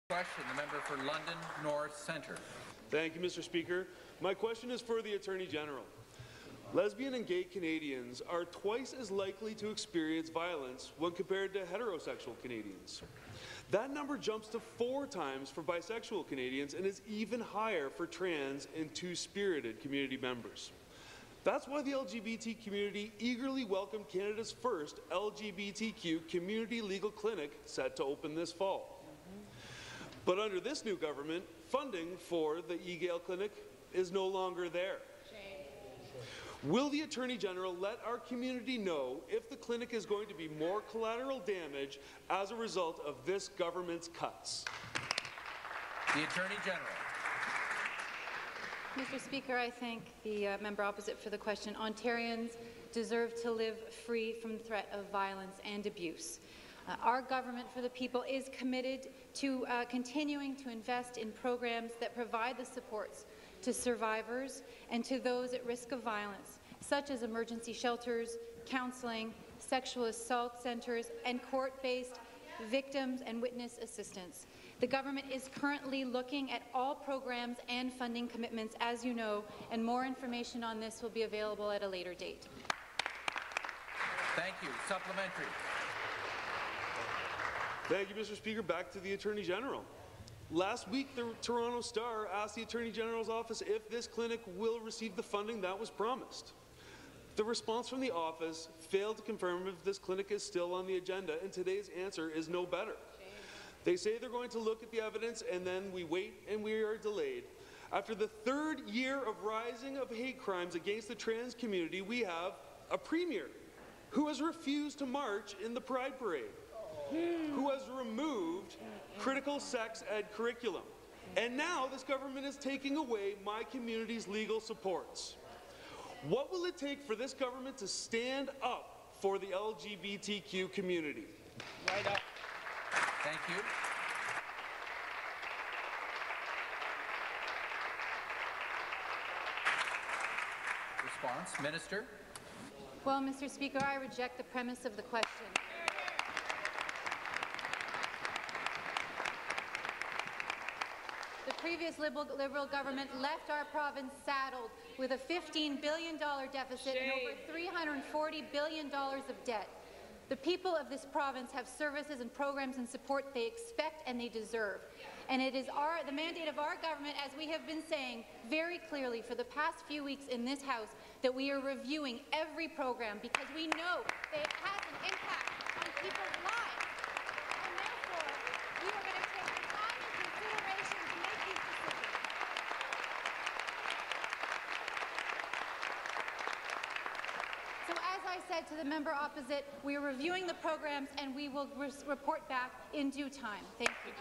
Question, the member for London North Centre. Thank you, Mr. Speaker. My question is for the Attorney General. Lesbian and gay Canadians are twice as likely to experience violence when compared to heterosexual Canadians. That number jumps to 4 times for bisexual Canadians and is even higher for trans and two-spirited community members. That's why the LGBT community eagerly welcomed Canada's first LGBTQ community legal clinic set to open this fall. But under this new government, funding for the eGale clinic is no longer there. Will the Attorney General let our community know if the clinic is going to be more collateral damage as a result of this government's cuts? The Attorney General. Mr. Speaker, I thank the member opposite for the question. Ontarians deserve to live free from the threat of violence and abuse. Our government for the people is committed to continuing to invest in programs that provide the supports to survivors and to those at risk of violence, such as emergency shelters, counselling, sexual assault centres, and court-based victims and witness assistance. The government is currently looking at all programs and funding commitments, as you know, and more information on this will be available at a later date. Thank you. Supplementary. Thank you, Mr. Speaker. Back to the Attorney General. Last week, the Toronto Star asked the Attorney General's office if this clinic will receive the funding that was promised. The response from the office failed to confirm if this clinic is still on the agenda, and today's answer is no better. They say they're going to look at the evidence, and then we wait and we are delayed. After the 3rd year of rising of hate crimes against the trans community, we have a premier who has refused to march in the Pride Parade, who has removed critical sex ed curriculum. And now this government is taking away my community's legal supports. What will it take for this government to stand up for the LGBTQ community? Right up. Thank you. Response, Minister. Well, Mr. Speaker, I reject the premise of the question. The previous Liberal government left our province saddled with a $15 billion deficit and over $340 billion of debt. The people of this province have services and programs and support they expect and they deserve. And it is the mandate of our government, as we have been saying very clearly for the past few weeks in this House, that we are reviewing every program because we know that it has an impact on people's lives. And therefore, we are going to take the time and consideration to make these decisions. So as I said to the member opposite, we are reviewing the programs and we will report back in due time. Thank you.